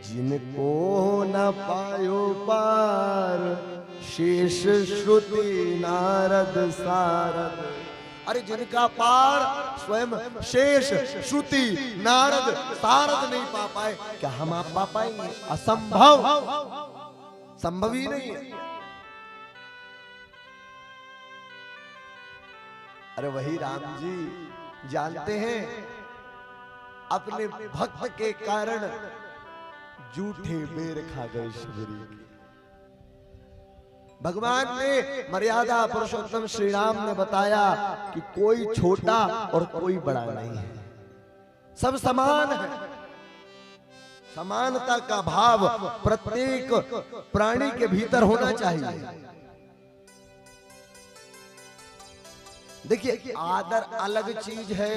जिनको न पायो पार शेष श्रुति नारद सारद। अरे जिनका पार स्वयं शेष श्रुति नारद सारद नहीं पा पाए, क्या हम आप पा पाएंगे? असंभव, संभव ही नहीं है। अरे वही राम जी जानते हैं अपने भक्त के कारण जूठे बेर खा गए शबरी। भगवान ने मर्यादा पुरुषोत्तम श्री राम ने बताया कि कोई छोटा और कोई बड़ा नहीं है, सब समान है। समानता का भाव प्रत्येक प्राणी के भीतर होना चाहिए। देखिए, आदर अलग चीज है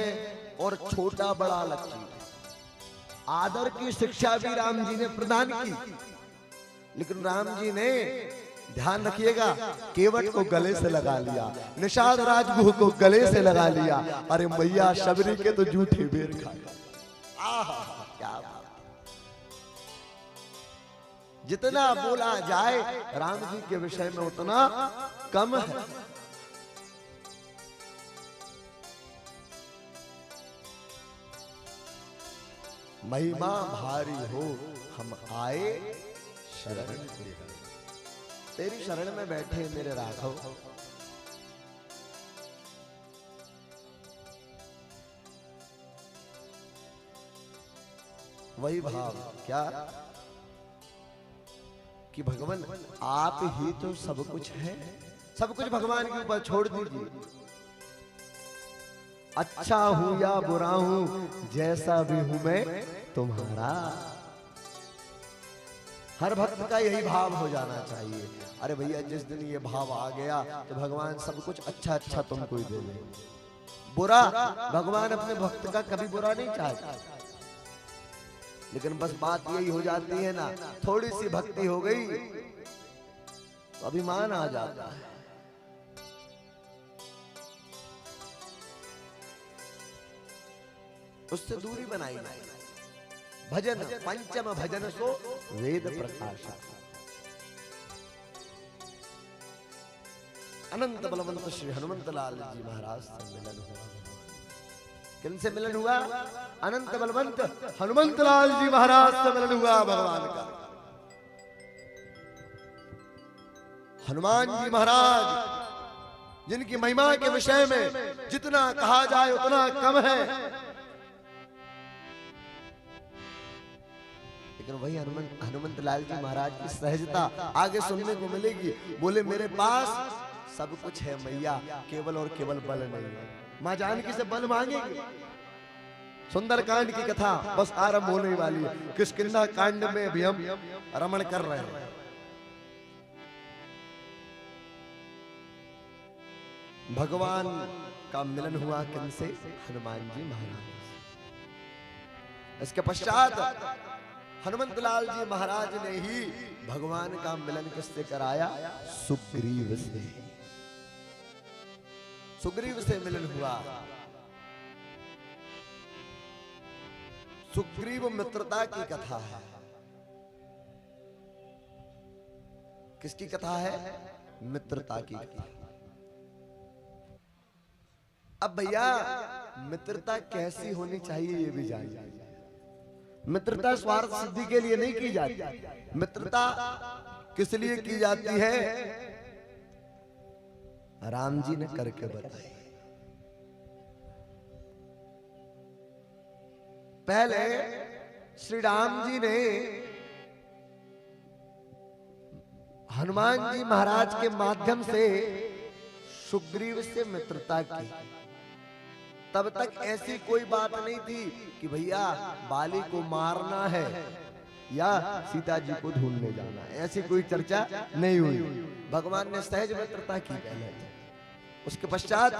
और छोटा बड़ा अलग चीज है। आदर की शिक्षा भी राम जी ने प्रदान की, लेकिन राम जी ने ध्यान रखिएगा केवट को गले से लगा लिया, निषाद राजगुह को गले से लगा लिया, अरे मैया शबरी के तो जूठे बेर खाया। आहा क्या बात। जितना बोला जाए राम जी के विषय में उतना कम है। महिमा भारी हो हम आए शरण तेरी, तेरी शरण में बैठे मेरे राघव। वही भाव क्या कि भगवान आप ही तो सब कुछ है, सब कुछ भगवान के ऊपर छोड़ दीजिए। अच्छा हूं या बुरा हूं जैसा भी हूं मैं तुम्हारा। हर भक्त का यही भाव हो जाना चाहिए। अरे भैया जिस दिन ये भाव आ गया तो भगवान सब कुछ अच्छा अच्छा तुमको ही दे दे। बुरा भगवान अपने भक्त का कभी बुरा नहीं चाहता, लेकिन बस बात यही हो जाती है ना, थोड़ी सी भक्ति हो गई तो अभिमान आ जाता है। उससे दूरी बनाई जाए। भजन पंचम भजन सो वेद प्रकाश। अनंत बलवंत श्री हनुमंत लाल जी महाराज से मिलन हुआ। किनसे मिलन हुआ? अनंत बलवंत हनुमंत लाल जी महाराज से मिलन हुआ भगवान का। हनुमान जी महाराज जिनकी महिमा के विषय में जितना कहा जाए उतना कम है, लेकिन वही हनुमंत लाल जी महाराज की सहजता आगे सुनने को मिलेगी। बोले मेरे पास सब कुछ है मैया, केवल और केवल बल नहीं है। मां जानकी से बल मांगेंगे। सुंदर कांड की कथा बस आरंभ होने वाली है। किष्किंधा कांड में भी हम रमण कर रहे हैं। भगवान का मिलन हुआ किनसे? हनुमान जी महाराज। इसके पश्चात हनुमंत लाल जी महाराज ने ही भगवान का मिलन किससे कराया? सुग्रीव से। सुग्रीव से मिलन हुआ। सुग्रीव मित्रता की कथा है। किसकी कथा है? मित्रता की कथा। अब भैया मित्रता कैसी होनी चाहिए ये भी जानिए। मित्रता स्वार्थ सिद्धि के लिए नहीं की जाती। मित्रता किस लिए की जाती है? राम जी ने करके बताई। पहले श्री राम जी ने हनुमान जी महाराज के माध्यम से सुग्रीव से मित्रता की। तब तक ऐसी कोई बात नहीं थी कि भैया बाली को मारना है या सीता जी को ढूंढने जाना है, ऐसी कोई चर्चा नहीं हुई। भगवान ने सहज मित्रता की पहले। उसके पश्चात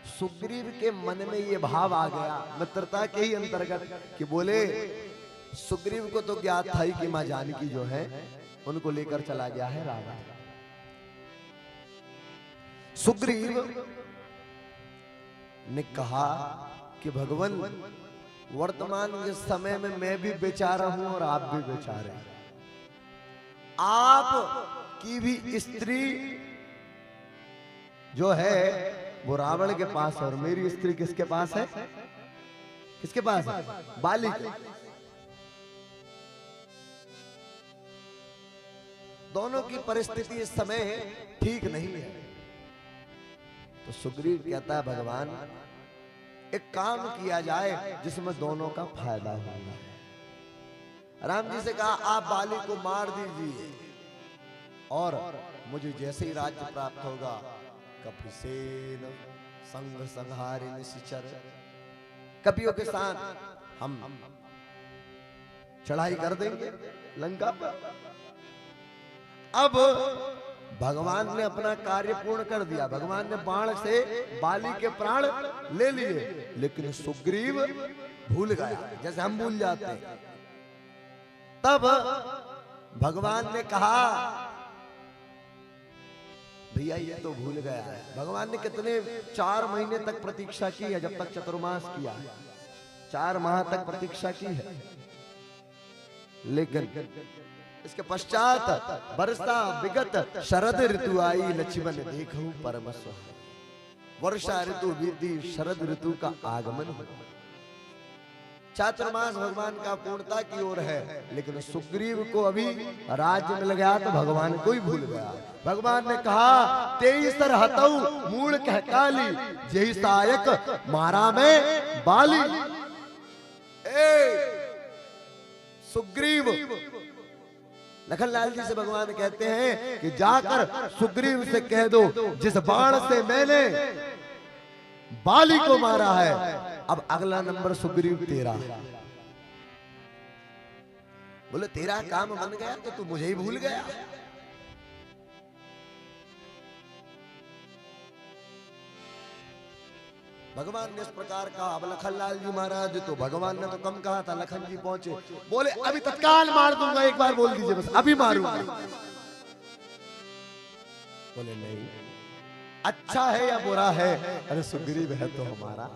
सुग्रीव के मन में ये भाव आ गया मित्रता के ही अंतर्गत कि बोले सुग्रीव को तो ज्ञात था ही कि मां जानकी जो है उनको लेकर चला गया है रावण। सुग्रीव ने कहा कि भगवान वर्तमान के समय में मैं भी बेचारा हूं और आप भी बेचारे हैं। आप की भी स्त्री जो है वो रावण के पास है और मेरी स्त्री किसके पास है? किसके पास है? बाली के। दोनों की परिस्थिति इस समय ठीक नहीं है। तो सुग्रीव कहता है भगवान एक काम किया जाए जिसमें दोनों का फायदा होगा। राम जी से कहा आप बाली को मार दीजिए और मुझे जैसे ही राज्य प्राप्त होगा कपिसेन संग संहारिन निश्चर, कपियों के साथ हम चढ़ाई कर देंगे लंका पर। अब भगवान ने अपना कार्य पूर्ण कर दिया। भगवान ने बाण से बाली के प्राण ले लिए, लेकिन सुग्रीव भूल गया जैसे हम भूल जाते हैं। तब भगवान ने कहा भैया ये तो भूल गया है। भगवान ने कितने 4 महीने तक प्रतीक्षा की है, जब तक चतुर्मास किया 4 माह तक प्रतीक्षा की है। लेकिन इसके पश्चात वर्षा विगत शरद ऋतु आई, लक्ष्मण देखूं परम सुहाई। वर्षा ऋतु बीती, शरद ऋतु का आगमन हुआ। चातुर्मास भगवान का पूर्णता की ओर है, लेकिन सुग्रीव को अभी राज्य मिल गया तो भगवान को ही भूल गया। भगवान ने कहा 23 हतऊ मूल कह काली, यही सायक मारा में बाली। सुग्रीव लखनलाल जी से भगवान कहते हैं कि जाकर सुग्रीव से कह दो जिस बाण से मैंने बाली को मारा है, अब अगला नंबर सुग्रीव तेरा। बोले तेरा काम बन गया तो तू मुझे ही भूल गया। भगवान ने इस प्रकार कहा। अब लखनलाल जी महाराज तो भगवान ने तो कम कहा था, लखन जी पहुंचे, बोले अभी तत्काल मार दूंगा, एक बार बोल दीजिए बस अभी मारूंगा। बोले नहीं, अच्छा है या बुरा है, अरे सुग्रीव है तो हमारा।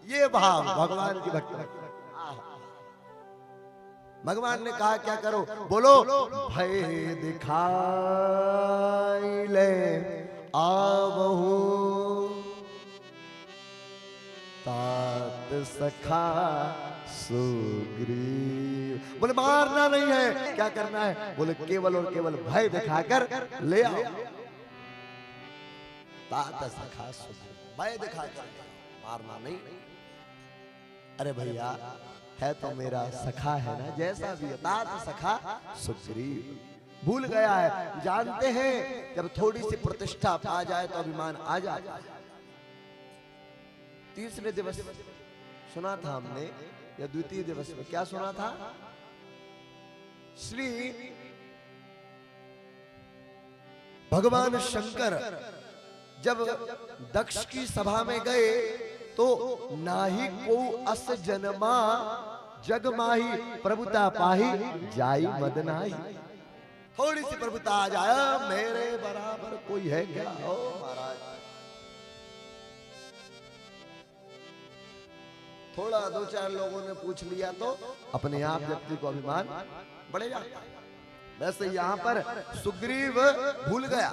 ये भाव भगवान की भक्ति। भगवान ने कहा क्या करो, बोलो भय दिखाई ले आवहू तात सखा सुग्रीव। बोले मारना नहीं है, क्या करना है, बोले केवल और केवल भय दिखाकर ले आओ। तात सखा सुग्रीव, भय दिखाकर, मारना नहीं। अरे भैया है तो मेरा सखा है ना, जैसा भी है। तात सखा सुग्रीव भूल गया है। जानते हैं जब थोड़ी सी प्रतिष्ठा आ जाए तो अभिमान आ जाता है। तीसरे दिवस सुना था हमने, या द्वितीय दिवस में क्या सुना था, श्री भगवान शंकर जब दक्ष की सभा में गए तो नाही को अस जन्मा जग माही प्रभुता पाही जाई मदनाई। थोड़ी सी प्रभुता आ जाए, मेरे बराबर कोई है क्या? ओ महाराज, थोड़ा 2-4 लोगों ने पूछ लिया तो अपने आप व्यक्ति को अभिमान बढ़े जाता है। वैसे यहां पर सुग्रीव भूल गया,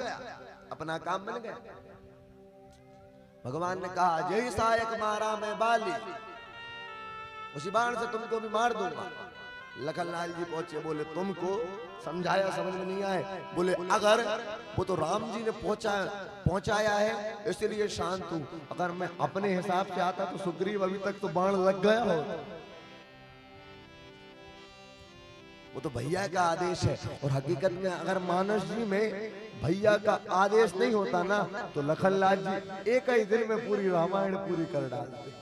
अपना काम मिल गया। भगवान ने कहा जय सायक मारा मैं बाली, उसी बाण से तुमको भी मार दूंगा। लखनलाल जी पहुंचे, बोले तुमको समझाया समझ में नहीं आए। बोले अगर वो तो राम जी ने पहुंचाया है इसलिए शांत हूं, अगर मैं अपने हिसाब से आता तो सुग्रीव अभी तक तो बाण लग गया हो। वो तो भैया का आदेश है, और हकीकत में अगर मानस जी में भैया का आदेश नहीं होता ना तो लखनलाल जी एक ही दिन में पूरी रामायण पूरी कर डालते।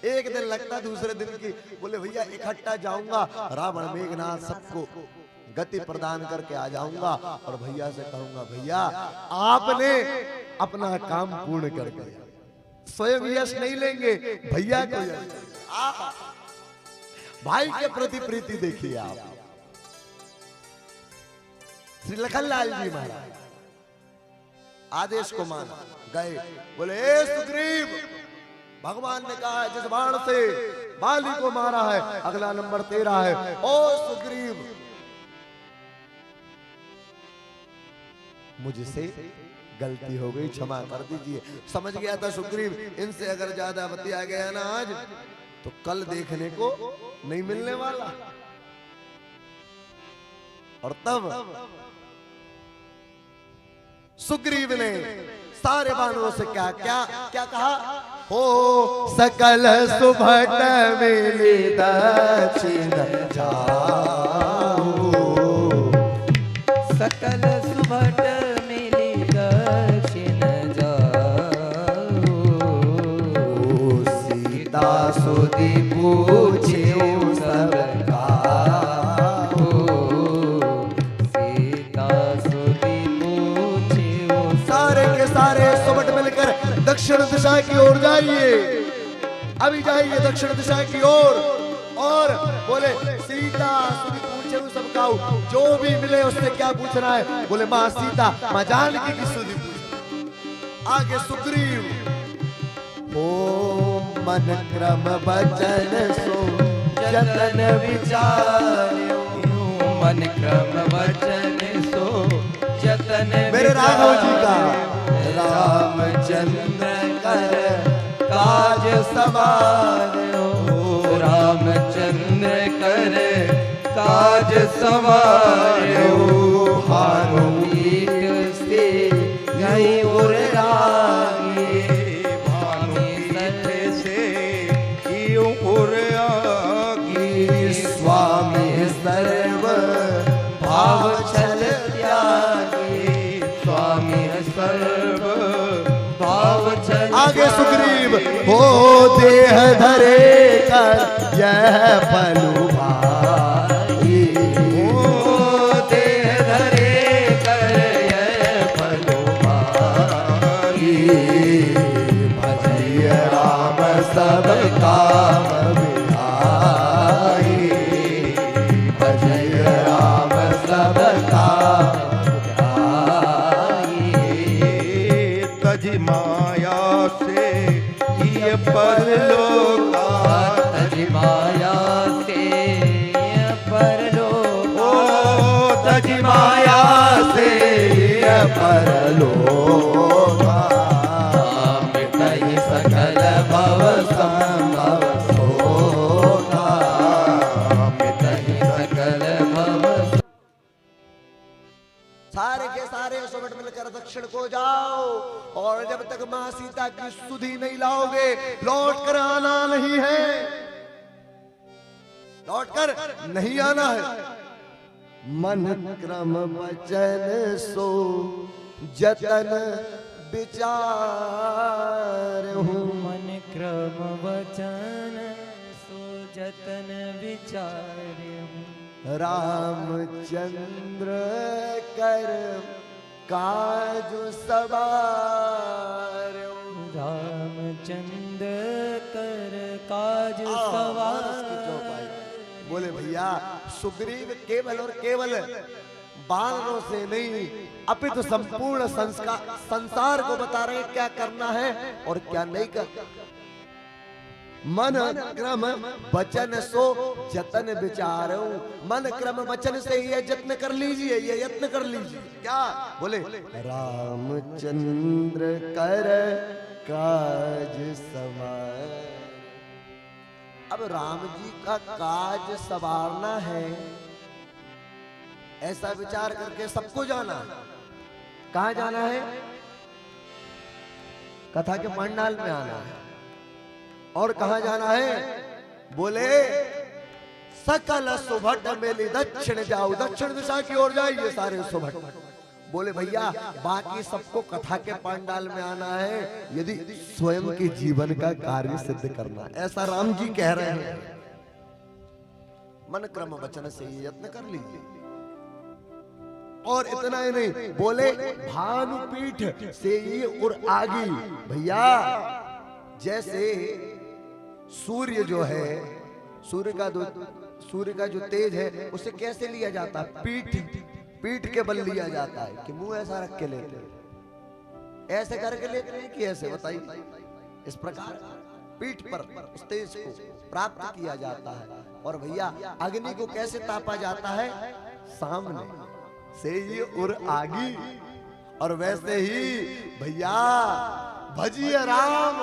एक दिन लगता, दूसरे दिन की बोले भैया इकट्ठा जाऊंगा, रावण मेघनाथ सबको गति प्रदान करके आ जाऊंगा और भैया से कहूंगा भैया आपने अपना काम पूर्ण कर दिया। स्वयं यश नहीं लेंगे, भैया को यश। भाई के प्रति प्रीति देखिए आप। श्री लखनलाल जी महाराज आदेश को माना, गए, बोले ए सुग्रीव भगवान ने कहा जिस बाण से बाली को मारा है अगला नंबर तेरा है। ओ सुग्रीव, मुझसे गलती हो गई, क्षमा कर दीजिए। समझ गया था सुग्रीव इनसे अगर ज्यादा बतिया गया ना आज तो कल देखने को नहीं मिलने वाला। और तब सुग्रीव ने सारे बानरों से क्या क्या क्या कहा? हो सकल सुभट मिली दक्षिण जाओ, सकल सुभट मिली दक्षिण जाओ, सीता सुधी पूछे सब दक्षिण दिशा की ओर जाइए, अभी जाइए दक्षिण दिशा की ओर। और बोले सीता सुधी पूछे सब काऊ, जो भी मिले उससे क्या पूछना है? बोले माँ सीता, माँ जानकी की सुधी पूछ। आगे सुग्रीव, ओ मन क्रम वचन सो जतन विचार्यो, मन क्रम वचन सो जतन। मेरे राघव जी का रामचंद्र कर काज सवारो, रामचंद्र कर काज सवारो, भानुमीत से यही उर आगे, भानुमीत से यूं उर आगे, स्वामी सर्व भाव छल त्यागे, स्वामी सर्व भाव छल। आगे सुग्रीव, हो देह धरे कर यह पलू भाई, हो देह धरे कर यह पलू भाई, भजिय राम सब काम विधाई, भजिय राम सब काम तज माया से ये परलोका, तज माया से ये परलोका, तज माया से ये परलोका, मिटहि सकल भव संभव शोका, मिटहि सकल भव। सारे के सारे सुबह मिलकर दक्षिण को जाओ, और जब तक मां सीता की सुधि नहीं लाओगे लौट कर आना नहीं है, लौट कर नहीं आना है। मन क्रम वचन सो जतन विचार हूँ, मन क्रम वचन सो जतन विचार हूँ, रामचंद्र कर काज सवार, रामचंद्र कर काज सवार। बोले भैया सुग्रीव केवल और केवल बानरों से नहीं अपितु संपूर्ण संसार को बता रहे क्या करना है और क्या नहीं करना। मन क्रम वचन सो जतन विचारो, मन क्रम वचन से ये यत्न कर लीजिए, ये यत्न कर लीजिए। क्या बोले? रामचंद्र कर काज सवार। अब राम जी का काज सवारना है, ऐसा विचार करके सबको जाना। कहाँ जाना है? कथा के पंडाल में आना है। और कहाँ जाना है? बोले सकल सुभट मेली दक्षिण जाओ, दक्षिण दिशा की ओर जाइए सारे सुभट। बोले भैया बाकी सबको कथा के पंडाल में आना है यदि स्वयं के जीवन का कार्य सिद्ध करना, ऐसा राम जी कह रहे हैं। मन क्रम वचन से ये यत्न कर लीजिए। और इतना ही नहीं, बोले भानुपीठ से ये और आगे भैया, जैसे सूर्य जो है, सूर्य का जो तेज है उसे कैसे लिया जाता है? पीठ के बल लिया जाता है कि मुंह ऐसा रख के लेते हैं, ऐसे करके लेते हैं कि ऐसे? बताइए। इस प्रकार पीठ पर उस तेज को प्राप्त किया जाता है। और भैया अग्नि को कैसे तापा जाता है? सामने से ही उर आगी। और वैसे ही भैया भजिए राम,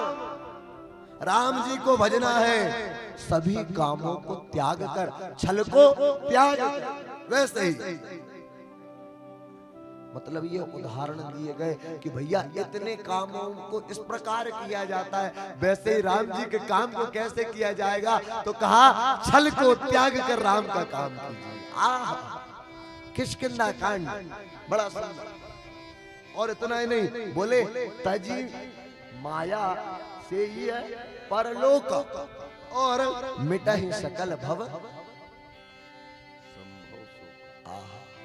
राम जी को भजना है, सभी कामों को त्याग कर, छल को त्याग कर। वैसे ही मतलब ये उदाहरण दिए गए कि भैया इतने कामों को इस प्रकार किया जाता है, वैसे ही राम जी के काम को कैसे किया जाएगा? तो कहा छल को त्याग कर राम का काम कीजिए। किष्किंधा कांड बड़ा सुंदर। और इतना ही नहीं, बोले तजी माया से ही है परलोक और मिटहि सकल भव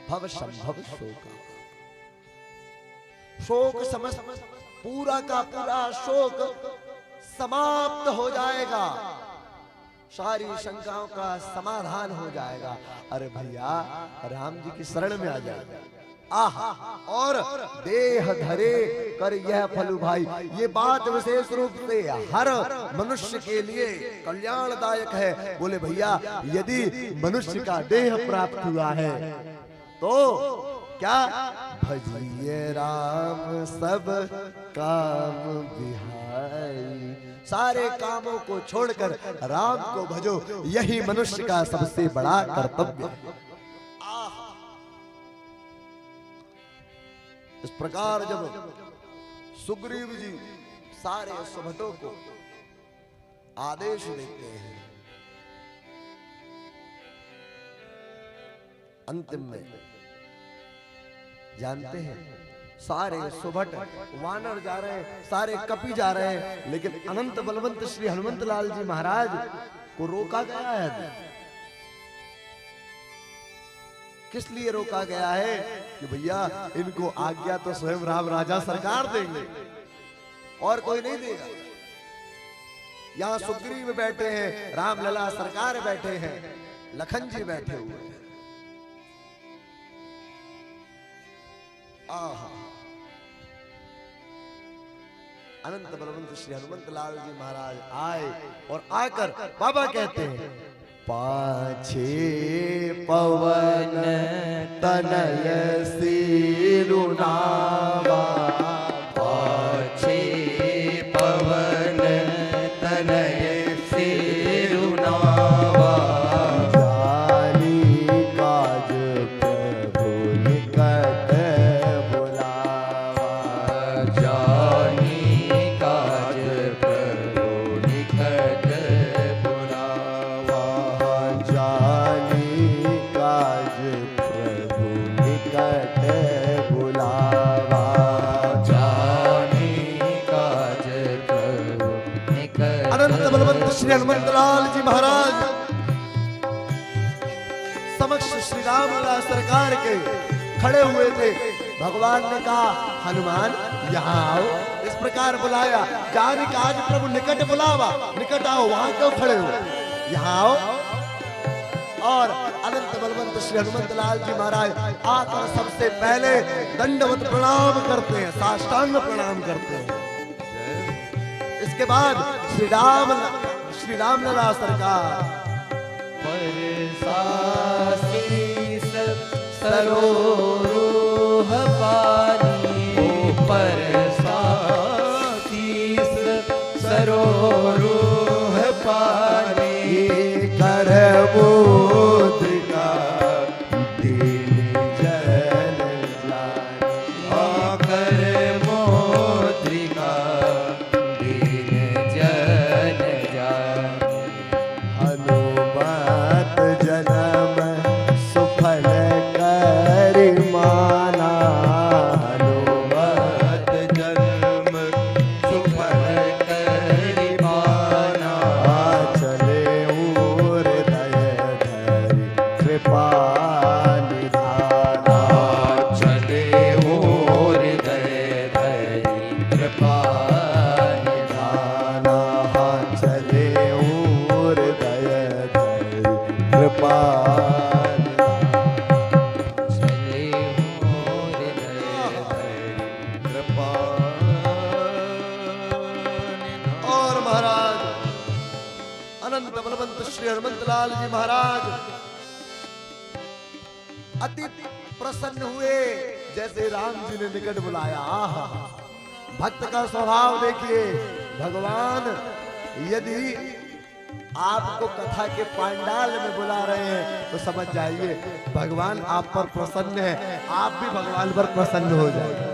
भव संभव शोक। शोक समस्त पूरा का पूरा शोक समाप्त हो जाएगा, सारी शंकाओं का समाधान हो जाएगा। अरे भैया राम जी की शरण में आ जाएगा। आहा, और देह धरे कर यह फलु भाई, ये बात विशेष रूप से हर मनुष्य के लिए कल्याणदायक है। बोले भैया यदि मनुष्य का देह प्राप्त हुआ है तो क्या? भजिए राम सब काम बिहारी, सारे कामों को छोड़कर राम को भजो, यही मनुष्य का सबसे बड़ा कर्तव्य है। इस प्रकार जब सुग्रीव जी सारे सुभटों को आदेश देते हैं, अंतिम में जानते हैं सारे सुभट वानर जा रहे हैं, सारे कपि जा रहे हैं, लेकिन अनंत बलवंत श्री हनुमंत लाल जी महाराज को रोका गया है। किस लिए रोका गया है? कि भैया इनको आज्ञा तो स्वयं राम राजा सरकार देंगे और कोई नहीं देगा। यहाँ सुग्रीव बैठे हैं, राम लला सरकार बैठे हैं, लखन जी बैठे हुए हैं। अनंत बलवंत श्री हनुमंत लाल जी महाराज आए और आकर बाबा कहते हैं, पाछे पवन तनय सिरुनावा, पाछे पवन तनय सिरुनावा, जानी काज प्रभु निकट बुलावा, जानी काज प्रभु निकट बुलावा, जानी काज प्रभु निकट बुलावा, जानी काज प्रभु निकट। अनंत बलवंत श्री हनुमंत लाल जी महाराज समक्ष श्री राम लला सरकार के खड़े हुए थे। भगवान ने कहा हनुमान यहाँ आओ, इस प्रकार बुलाया, जानी काज प्रभु निकट बुलावा, निकट आओ, वहां क्यों खड़े हो, यहाँ आओ। और अनंत बलवंत श्री हनुमंत लाल जी महाराज आकर सबसे पहले दंडवत प्रणाम करते हैं, साष्टांग प्रणाम करते हैं। इसके बाद श्री राम लला सरकार परसासीस सरोरुह पानी, परसासीस सरोरुह पानी, कर बोधिका दीन जन जानी, आकर मोद्रिका दीन जन जानी, हनुमत जन्म सुफल करि माना, हनुमत जन्म सुफल करि माना, चले उर दय धरि कृपा निधाना, चले ओर दय धरि कृपा निधाना, चले उर दय धरि कृपा चले ओर दय धरि कृपा और महाराज अति प्रसन्न हुए, जैसे राम जी ने निकट बुलाया। आहा, भक्त का स्वभाव देखिए। भगवान यदि आपको कथा के पांडाल में बुला रहे हैं तो समझ जाइए भगवान आप पर प्रसन्न है, आप भी भगवान पर प्रसन्न हो जाइए।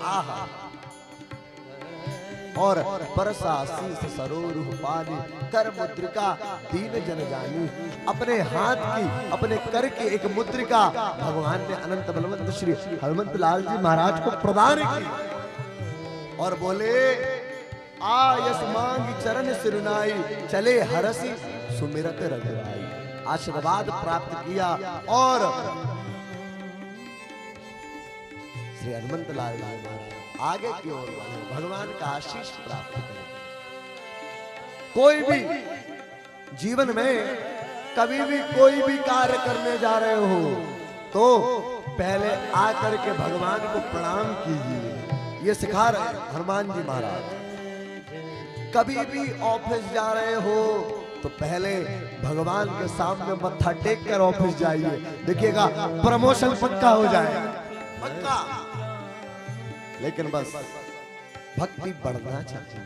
आहा, और परसा शीस सरोरुह पानी, कर मुद्रिका दीन जन जानी। अपने हाथ की, अपने कर की एक मुद्रिका भगवान ने अनंत बलवंत श्री हनुमंत लाल जी महाराज को प्रदान की और बोले, आयस मांग चरण सिरनाई, चले हरसी सुमिरत रघुराई। आशीर्वाद प्राप्त किया और श्री हनुमंत लाल जी महाराज आगे की ओर बढ़े, भगवान का आशीष प्राप्त करें। कोई भी जीवन में कभी भी कोई भी कार्य करने जा रहे हो तो पहले आकर के भगवान को प्रणाम कीजिए। ये सिखा रहे हैं हनुमान जी महाराज। कभी भी ऑफिस जा रहे हो तो पहले भगवान के सामने मत्था टेक कर ऑफिस जाइए, देखिएगा प्रमोशन पक्का हो जाएगा, पक्का। लेकिन बस भक्ति बढ़ना चाहिए।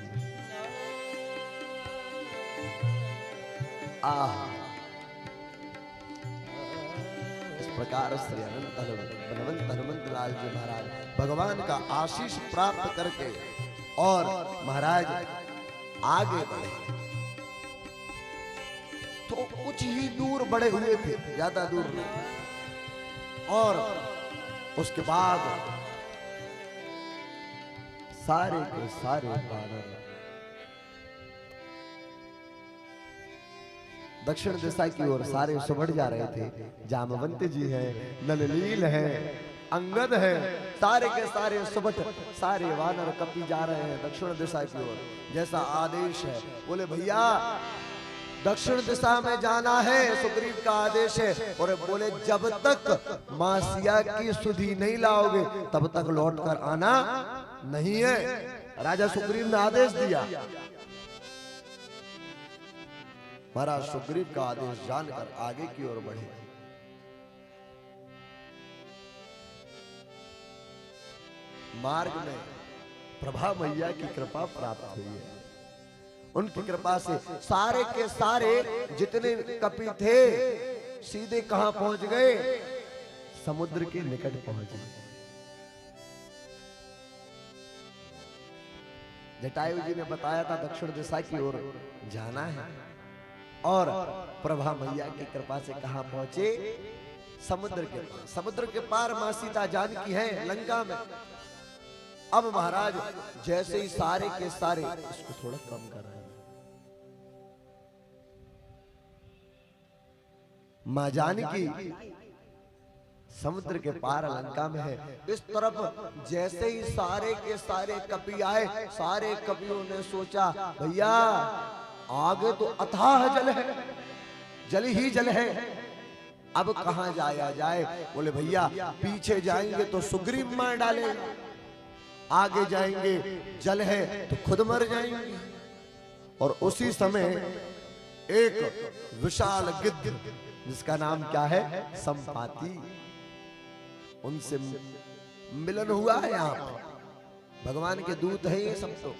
इस प्रकार श्री अनंत बलवंत हनुमंत लाल जी महाराज भगवान का आशीष प्राप्त करके और महाराज आगे बढ़े। तो कुछ ही दूर बढ़े हुए थे, ज्यादा दूर नहीं। और उसके बाद सारे के सारे वानर दक्षिण दिशा की ओर सारे सुबड़ जा रहे थे। जामवंत जी हैं, नलनील हैं, अंगद है, सारे के सारे सुबट, सारे वानर कपी जा रहे हैं दक्षिण दिशा की ओर। जैसा आदेश है, बोले भैया दक्षिण दिशा में जाना है, सुग्रीव का आदेश है। और बोले जब तक मासिया की सुधि नहीं लाओगे तब तक लौट कर आना नहीं है। राजा सुग्रीव ने आदेश दिया। महाराज सुग्रीव का आदेश जानकर आगे की ओर बढ़े। मार्ग में प्रभा मैया की कृपा प्राप्त हुई है। उनकी कृपा से सारे के सारे जितने कपि थे सीधे कहां पहुंच गए, समुद्र के निकट पहुंच गए। जटायु जी ने बताया था दक्षिण दिशा की ओर जाना है और प्रभा मैया की कृपा से कहां पहुंचे, समुद्र के पार। समुद्र के पार मां सीता जानकी है लंका में। अब महाराज जैसे ही सारे के सारे, इसको थोड़ा कम कर रहे हैं, मां जानकी समुद्र के पार लंका में है। इस तरफ जैसे ही सारे के सारे कपि आए, सारे कपियों ने सोचा भैया आगे तो अथाह जल है, जल ही जल है, अब कहां जाया जाए। बोले भैया पीछे जाएंगे तो सुग्रीव मार डालेगा, आगे जाएंगे जल है तो खुद मर जाएंगे। और उसी समय एक विशाल गिद्ध जिसका नाम क्या है, संपाति, उनसे मिलन हुआ है। यहाँ पर भगवान के दूत हैं ये सब, तो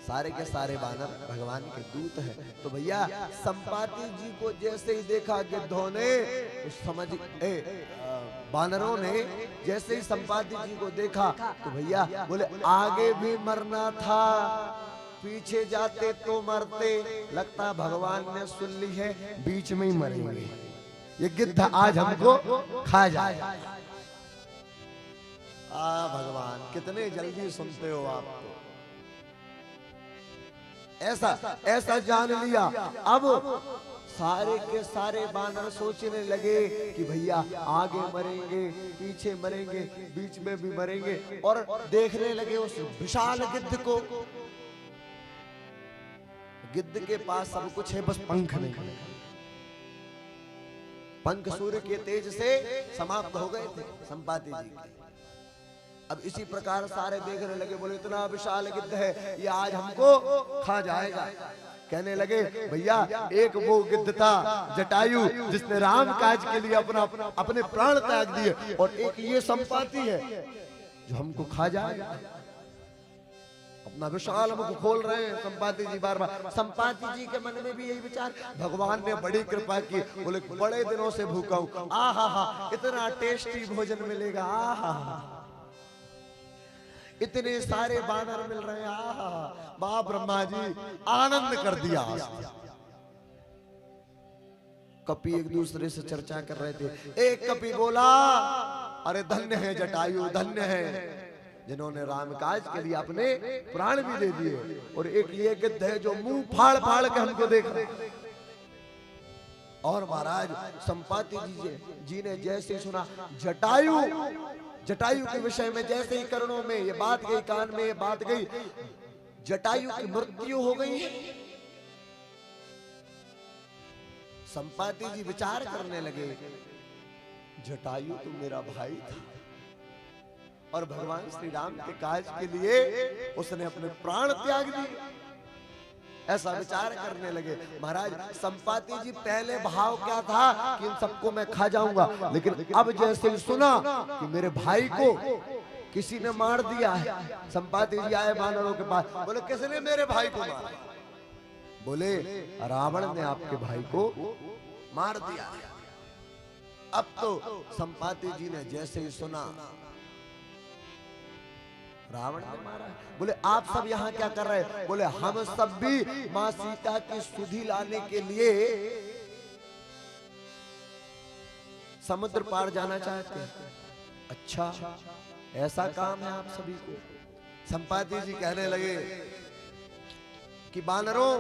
सारे के सारे वानर भगवान के दूत हैं। तो भैया संपाति जी को जैसे ही देखा गिद्धों ने, तो समझ वानरों ने जैसे ही संपाति जी को देखा तो भैया बोले आगे भी मरना था, पीछे जाते तो मरते, लगता भगवान ने सुन ली है, बीच में ही मरेंगे, ये गिद्ध आज हमको खा जाए। भगवान कितने जल्दी सुनते हो आप तो। ऐसा जान लिया। अब सारे के सारे वानर सोचने लगे कि भैया आगे मरेंगे, पीछे मरेंगे, बीच में भी मरेंगे, और देखने लगे उस विशाल गिद्ध को। गिद्ध के पास सब कुछ है, बस पंख नहीं। पंख सूर्य के तेज से समाप्त हो गए थे संपाति जी के। अब इसी प्रकार सारे देखने लगे, बोले इतना विशाल गिद्ध है, ये आज हमको खा जाएगा। कहने लगे भैया एक वो गिद्ध था जटायु जिसने राम काज के लिए अपने प्राण त्याग दिए, और एक ये संपाति है जो हमको खा जाएगा। अपना विशाल मुख खोल रहे हैं संपाति जी बार बार। संपाति जी के मन में भी यही विचार, भगवान ने बड़ी कृपा की, बोले बड़े दिनों से भूखा हूं, आहा हा इतना टेस्टी भोजन मिलेगा, आहा इतने सारे बानर मिल रहे हैं, आहा बाप ब्रह्मा जी आनंद कर दिया। कपि एक दूसरे से चर्चा कर रहे थे। एक कपि बोला अरे धन्य है जटायु, धन्य है जिन्होंने राम काज के लिए अपने प्राण भी दे दिए, और एक ये गिद्ध है जो मुंह फाड़ फाड़ के हमको देख रहा है। और महाराज संपाति जी ने जैसे सुना जटायु के विषय में, जैसे ही कर्णों में ये बात गई, कान में ये बात गई, जटायु की मृत्यु हो गई है। संपाति जी विचार करने लगे, जटायु तो मेरा भाई था और भगवान श्री राम के काज के लिए उसने अपने प्राण त्याग दिए। ऐसा विचार करने लगे। महाराज संपाति जी पहले भाव क्या था कि इन सबको मैं खा जाऊंगा, लेकिन अब जैसे सुना कि मेरे भाई को किसी ने मार दिया है, संपाति जी आए वानरों के पास, बोले किसने मेरे भाई को मारा? बोले रावण ने आपके भाई को मार दिया। अब तो संपाति जी ने जैसे ही सुना रावण ने मारा, बोले आप सब यहाँ क्या कर रहे हैं? बोले हम सब भी माँ सीता की सुधि लाने के लिए समुद्र पार जाना चाहते हैं। अच्छा ऐसा काम है आप सभी को? संपाति जी कहने लगे कि बानरों,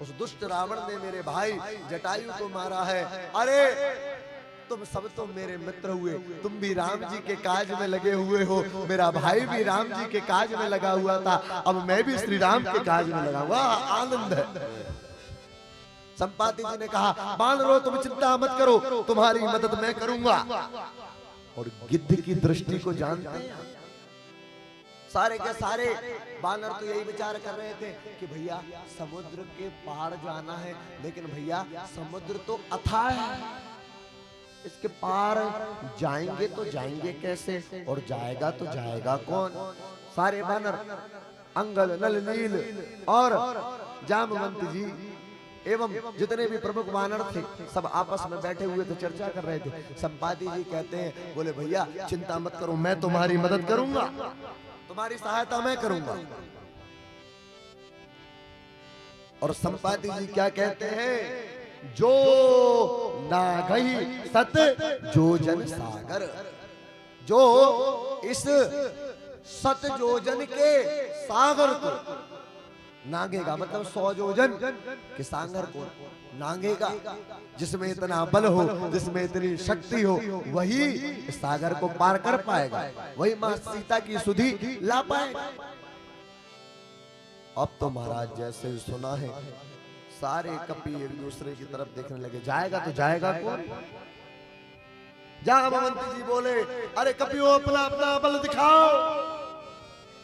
उस दुष्ट रावण ने मेरे भाई जटायु को मारा है। अरे तुम सब तो मेरे मित्र हुए, तुम भी राम जी के काज में लगे हुए हो, मेरा भाई भी राम जी के काज में लगा हुआ था, अब मैं भी श्री राम के काज में लगा हुआ, आनंद है। संपाति जी ने कहा बानरों तुम चिंता मत करो, तुम्हारी मदद मैं करूंगा। और गिद्ध की दृष्टि को जानते हैं सारे के सारे बानर तो यही विचार कर रहे थे कि भैया समुद्र के पार जाना है, लेकिन भैया समुद्र तो अथाह है, इसके पार जाएंगे तो जाएंगे कैसे, और जाएगा तो जाएगा कौन? सारे बानर अंगद, नल, नील और जामवंत जी एवं जितने भी प्रमुख बानर थे सब आपस में बैठे हुए थे, चर्चा कर रहे थे। संपाति जी कहते हैं, बोले भैया चिंता मत करो, मैं तुम्हारी मदद करूंगा, तुम्हारी सहायता मैं करूंगा। और संपाति जी क्या कहते हैं? जो ना गई सत जोजन सागर, जो इस सत जोजन के सागर को नांगेगा, मतलब 100 जोजन के सागर को नांगेगा, जिसमें इतना बल हो, जिसमें इतनी शक्ति हो, वही इस सागर को पार कर पाएगा, वही मां सीता की सुधि ला पाएगा। अब तो महाराज जैसे सुना है सारे कपि एक दूसरे की तरफ देखने लगे, जाएगा तो जाएगा कौन? जामवंत जी बोले अरे कपियों अपना अपना बल दिखाओ।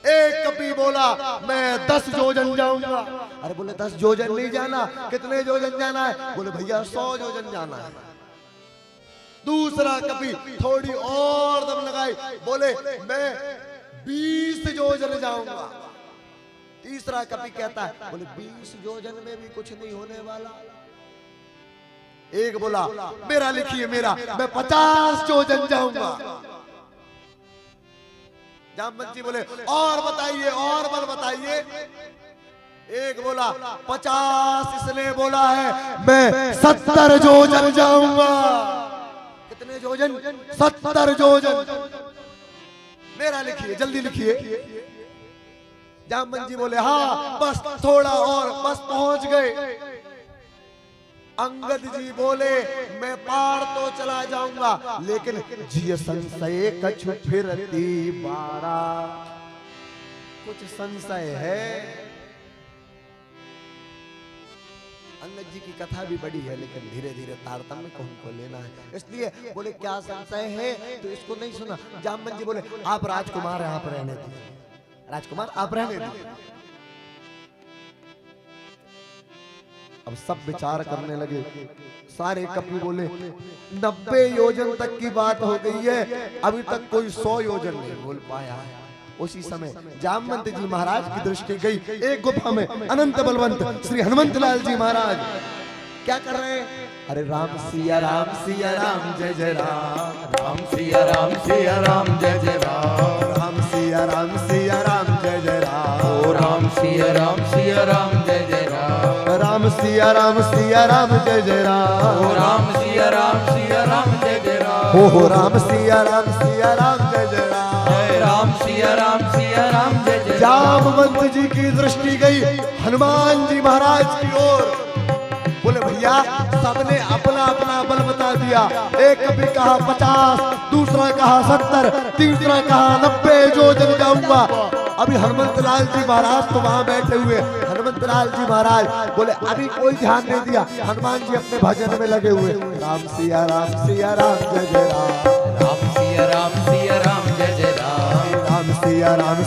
एक कपि बोला मैं 10 जोजन जाऊंगा। अरे बोले 10 जोजन नहीं जाना, कितने जोजन जाना है? बोले भैया 100 जोजन जाना है। दूसरा कपि थोड़ी और दम लगाई, बोले मैं 20 जोजन जाऊंगा। तीसरा कपि कहता है, बोले 20 जोजन में भी कुछ नहीं होने वाला। एक बोला मेरा लिखिए मेरा, मैं 50 जोजन जाऊंगा। जामवंत जी बोले और बताइए, और बल बताइए। एक बोला 50, इसने बोला है मैं 70 जोजन जाऊंगा। कितने जोजन? 70 जोजन। मेरा लिखिए, जल्दी लिखिए। जामवंत जी बोले हाँ बस थोड़ा और, बस पहुंच गए। अंगद जी बोले मैं पार तो चला जाऊंगा, लेकिन जिय संशय कछु फिरती बारा, कुछ संशय है। अंगद जी की कथा भी बड़ी है, लेकिन धीरे धीरे तारतम्य को हमको लेना है, इसलिए बोले क्या संशय है, तो इसको नहीं सुना। जामवंत जी बोले आप राजकुमार हैं, आप रहने दीजिए, राजकुमार आप रहने दीजिए। अब सब विचार करने लगे। सारे कपि बोले 90 योजन तक की बात हो गई है, अभी तक कोई 100 योजन नहीं बोल पाया। उसी समय जामवंत जी महाराज की दृष्टि गई एक गुफा में। अनंत बलवंत श्री हनुमंत लाल जी महाराज क्या कर रहे हैं? अरे राम सिया राम जय जय राम, राम सिया राम जय जय राम, राम सिया राम जय जय राम, ओ राम सिया राम जय जय राम, राम सिया राम जय जय राम, ओ राम सिया राम जय जय राम, हो राम सिया राम जय जय राम, जय राम सिया राम जय जय राम। जामवंत जी की दृष्टि गई हनुमान जी महाराज की ओर। बोले भैया सबने अपना अपना बल बता दिया। एक कभी कहा 50, दूसरा कहा 70, तीसरा कहा 90 योजन जाऊंगा। अभी हनुमंत लाल जी महाराज तो वहां बैठे हुए। हनुमंत लाल जी महाराज बोले अभी कोई ध्यान नहीं दिया। हनुमान जी अपने भजन में लगे हुए। राम सिया राम जय जय राम, राम सिया राम जय जय राम, राम सिया राम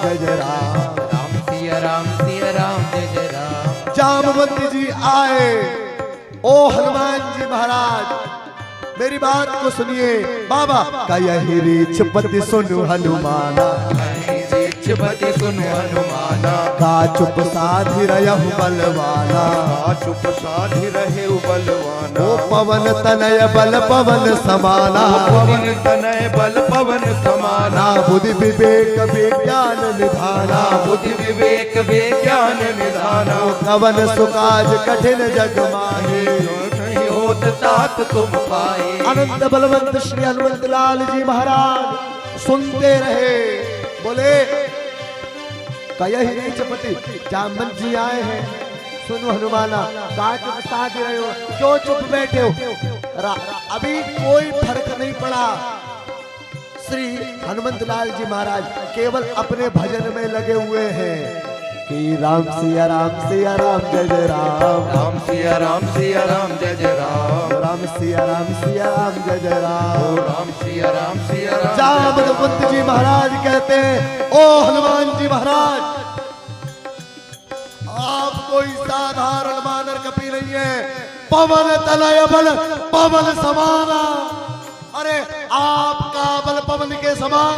जय जय राम, राम सिया राम जय जय राम। जामवंत जी आए। ओ हनुमान जी महाराज मेरी बात को सुनिए। बाबा का यही रीछ पति सुनु हनुमाना, पति सुन हनुमाना, का चुप साधि रहु बलवाना, चुप साधि रहे बलवाना, ओ पवन तनय बल पवन समाना, पवन तनय बल पवन समाना, ना बुद्धि विवेक विज्ञान निधाना, बुद्धि विवेक विज्ञान निधाना, कवन सुकाज कठिन जग माहे, नहीं होत तात तुम पाए। अनंत बलवंत श्री हनुमंत लाल जी महाराज सुनते रहे। बोले कयहि रीछ पति जामवंत जी आए हैं, सुनो हनुमाना का चुप साध रहे हो, क्यों चुप बैठे हो? अभी कोई फर्क नहीं पड़ा। श्री हनुमंत लाल जी महाराज केवल अपने भजन में लगे हुए हैं कि राम सिया राम जय जय राम, राम सिया राम जय जय राम, राम सिया राम जय जय राम, राम सिया राम जामवंत जी महाराज कहते हैं ओ हनुमान जी महाराज आप कोई साधारण मानर कपि नहीं है। पवन तनय बल पवन समाना, अरे आपका बल पवन के समान,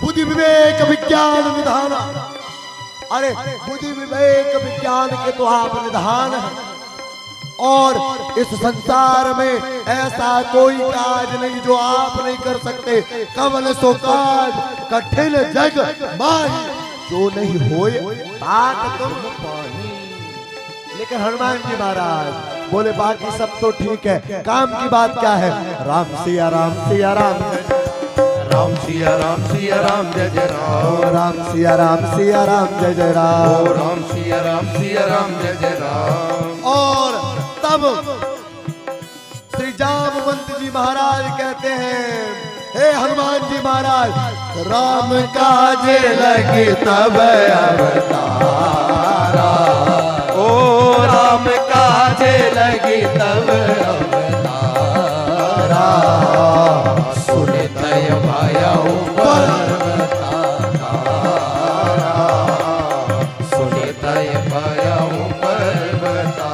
बुद्धि विवेक विज्ञान निधाना, अरे बुद्धि विवेक विज्ञान के तो आप निधान हैं। और इस संसार में ऐसा कोई काज नहीं जो आप नहीं कर सकते। कवन सो काज कठिन जग माही, जो नहीं होए तात तुम पाही। लेकिन हनुमान जी महाराज बोले बाकी सब तो ठीक है, काम की बात क्या है? राम सिया राम राम सिया राम जय जय राम, राम सिया राम जय जय राम, राम सिया राम जय जय राम। और तब श्री जामवंत जी महाराज कहते हैं हे हनुमान जी महाराज राम काज लगी तब अवतारा, ओ राम काजे लगी तब अवतारा, सुनित भयउ पर्वतारा, सुनित भयउ पर्वतारा।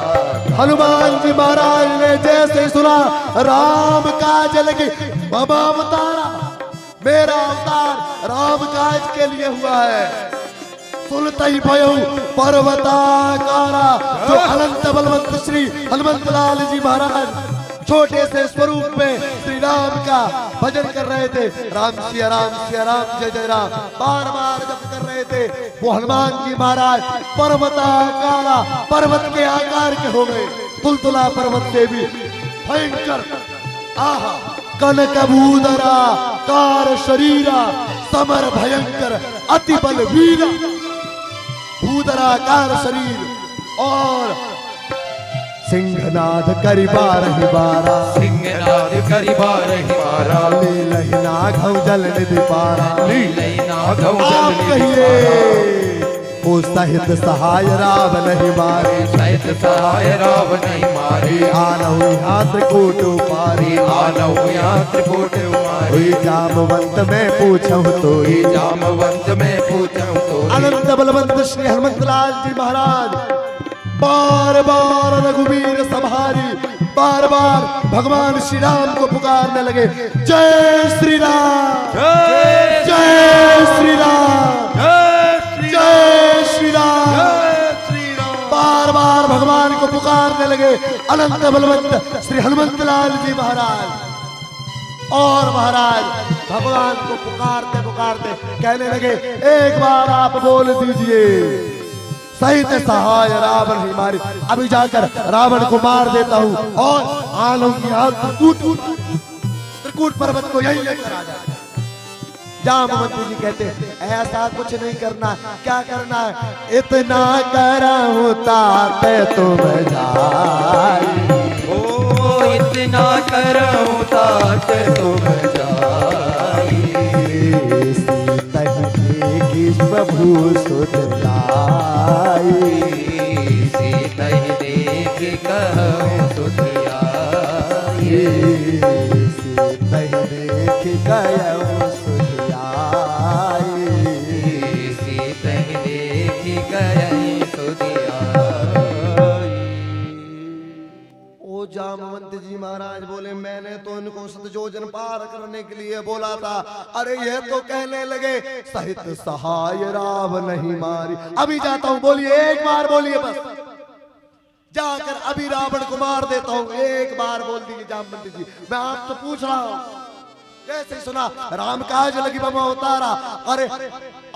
हनुमान जी महाराज ने जैसे सुना राम काज लगी बाबा अवतारा, मेरा अवतार राम काज के लिए हुआ है। सुनते ही भयउ पर्वताकारा, जो अनंत बलवंत श्री हनुमंत लाल जी महाराज छोटे से स्वरूप में श्री राम का भजन कर रहे थे। राम सिया राम जय जय राम बार बार जप कर रहे थे। वो हनुमान जी महाराज पर्वताकारा, पर्वत के आकार के हो गए। तुलतुला पर्वत से भी भयंकर, आहा कनकभूधरा कार शरीरा, समर भयंकर अति बल वीरा, भूधराकार शरीर और सिंहनाद करि बारहि बारा, सिंहनाद करि बारहि बारा, लीलहि नाघौ जल निधि पारा, लीलहि नाघौ जल आप निधि कहिए ओ सहित सहाय राव नहीं मारे, सहित सहाय राव नहीं मारे, आनहु यहाँ त्रिकूट पारी, आनहु यहाँ त्रिकूट मारे, हुई जामवंत में पूछहु तो, जामवंत में पूछहु तो। अनंत बलवंत श्री हनुमंत लाल जी महाराज बार बार रघुवीर संहारी, बार बार भगवान श्री राम को पुकारने लगे, जय श्री राम, जय जय श्री राम, जय जय श्री राम। श्री राम। बार बार भगवान को पुकारने लगे अनंत बलवंत श्री हनुमंत लाल जी महाराज। और महाराज भगवान को पुकारते पुकारते कहने लगे, एक बार आप बोल दीजिए, सहित सहाय रावण ही मारी, अभी जाकर रावण को मार देता हूं और आलों की आग त्रिकूट पर्वत को यही लेकर आ जाए। जामवंत जी कहते ऐसा कुछ नहीं करना। क्या करना है? इतना कराऊं ताते तुम जाई, ओ इतना कराऊं ताते तुम जाई, प्रभु सुध लाई, सीता देख कहूं सुध आई, देख गया सुध आई, सीता देख गया सुध आई। ओ जामवंत जी महाराज बोले, मैंने तो इनको सतयोजन पार करने के लिए बोला था। अरे ये तो कहने लगे सहित सहाय राव नहीं मारी। अभी जाता हूं, बोलिए एक बार बोलिए, बस जाकर अभी रावण को मार देता हूं। एक बार बोल दीजिए जामवंत जी, मैं आपसे पूछ रहा हूं। जैसे ही सुना राम काज लगी बम उतारा, अरे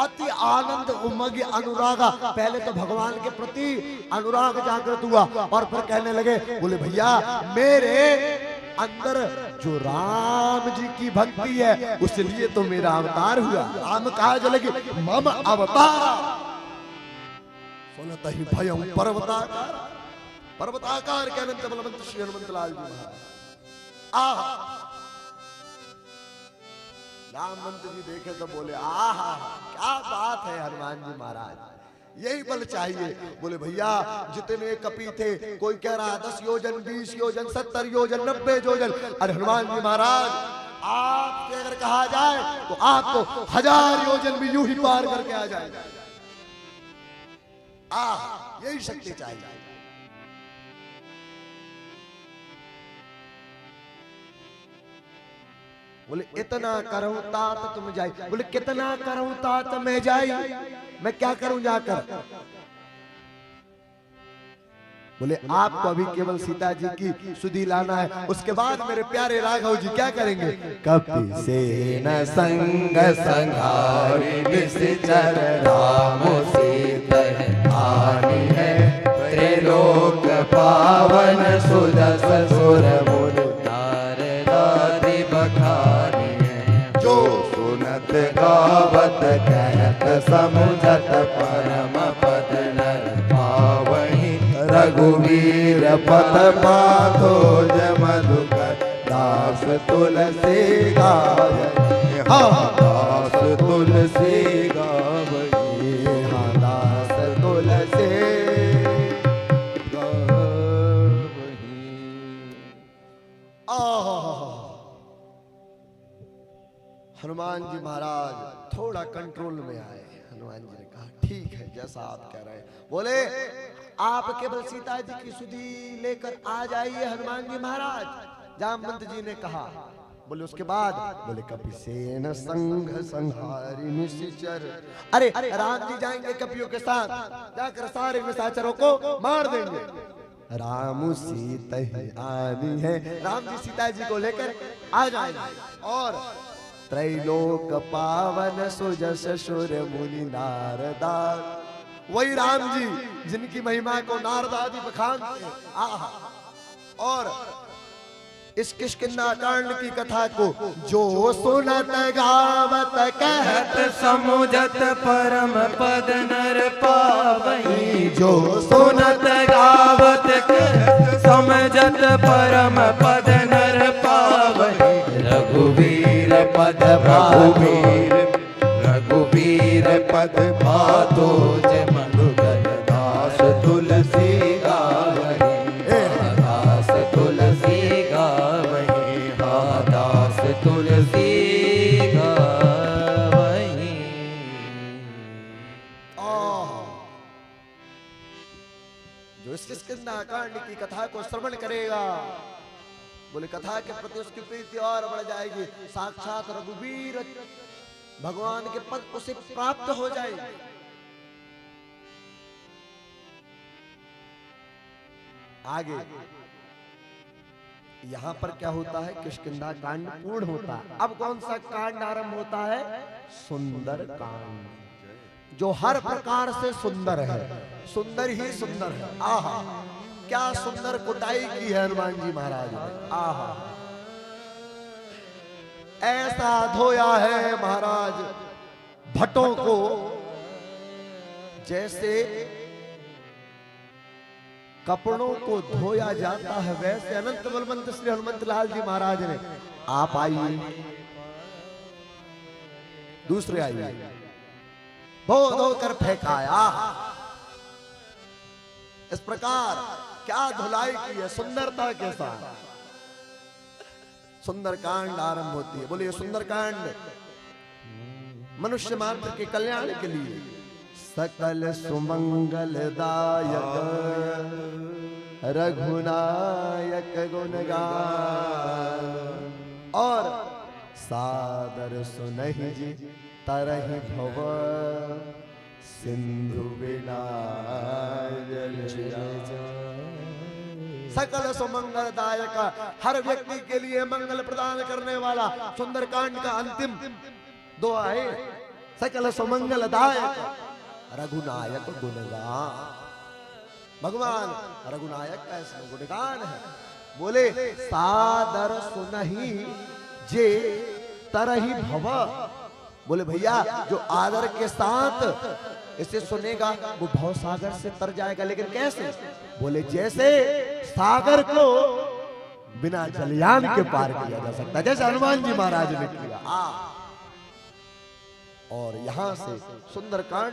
अति आनंद उमगी अनुरागा। पहले तो भगवान के प्रति अनुराग जागृत हुआ और फिर कहने लगे, बोले भैया मेरे अंदर जो राम जी की भक्ति है उसलिए तो मेरा अवतार हुआ। राम काज लगी मम अवतार, सुनत ही भयं पर्वताकार, पर्वताकार के अनंत बलवंत श्री हनुमंत लाल जी महाराज। रामवंत जी देखे तो बोले, आहा क्या बात है हनुमान जी महाराज, यही बल चाहिए। बोले भैया जितने कपि थे, कोई कह रहा 10 योजन 20 योजन 70 योजन 90 योजन। अरे हनुमान जी महाराज आपसे अगर कहा जाए तो आपको 1000 योजन भी यूं ही पार करके आ जाए। यही शक्ति चाहिए। बोले इतना करूं तात तुम जाई। बोले कितना करूं तात मैं जाई, मैं क्या करूं जाकर? बोले आपको अभी केवल सीता जी की सुधि लाना है, उसके बाद मेरे प्यारे राघव जी क्या करेंगे? कपि सेन संग संघारी निश्चर राम सीता आनी है, त्रिलोक पावन सुदस सुर मुनि नारदादि बखानी है, जो सुनत गावत कहत समुझत परम पद नर पावहि, रघुवीर पद पाथो मधुकर दास तुलसी गाय, दास तुलसी गावहि, दास तुलसी हनुमान जी महाराज थोड़ा कंट्रोल में आए। हनुमान जी ने कहा ठीक है जैसा आप कह रहे हैं। बोले आप केवल सीता जी की सुधि लेकर आ जाइए हनुमान जी महाराज। जामवंत जी ने कहा। बोले उसके बाद? बोले कपि सेन संग संहारी निश्चर। अरे राम जी जाएंगे कपियों के साथ, जाकर सारे निशाचरों को मार देंगे। राम सीता ही आनी है, राम जी सीता जी को लेकर आ जाएंगे। और त्रैलोक पावन सुजस सुर मुनि नारदा, वही राम जी जिनकी महिमा को नारद आदि बखानते हैं। और इस किष्किंधा कांड की कथा को जो सुनत गावत कहत समुझत परम पद नर पावहि, जो सुनत गावत कहत समझत परम पद नर पावहि, रघुवीर पद रघुवीर रघुवीर पद पातो जय मधुकर दास तुलसी गावहि, दास तुलसी गावहि, दास तुलसी गावहि। जो बोले कथा के प्रति उसकी प्रीति और बढ़ जाएगी, साक्षात रघुवीर भगवान के पद उसे प्राप्त हो जाएगी। आगे यहां पर क्या होता है, किष्किंधा कांड पूर्ण होता है। अब कौन सा कांड आरंभ होता है, सुंदर कांड, जो हर प्रकार से सुंदर है, सुंदर ही सुंदर है। आहा, क्या सुंदर कुटाई की है हनुमान जी महाराज ने। आहा, ऐसा धोया है महाराज भट्टों को, जैसे कपड़ों को धोया जाता है, वैसे अनंत बलवंत श्री हनुमंत लाल जी महाराज ने। आप आइए, दूसरे आइए, धो धो कर फेंकाया। इस प्रकार क्या धुलाई की है, सुंदरता के साथ सुंदर कांड आरंभ होती है। बोलिए सुंदर कांड मनुष्य मात्र के कल्याण के लिए, सकल सुमंगलदायक रघुनायक गुणगान, और सादर सुनहि जी तरहि भव सिंधु बिना जल जाय। सकल सुमंगलदायक, हर व्यक्ति के लिए मंगल प्रदान करने वाला सुंदरकांड का अंतिम दुआ है, सकल सुमंगलदायक रघुनायक गुणगान। भगवान रघुनायक का इसमें गुणगान है। बोले सादर सुनहि जे तरहि भव। बोले भैया जो आदर के साथ इसे सुनेगा वो भव सागर से तर जाएगा। लेकिन कैसे? बोले जैसे सागर को बिना जलयान के पार किया जा सकता है, जैसे हनुमान जी महाराज ने किया। और यहां से सुंदरकांड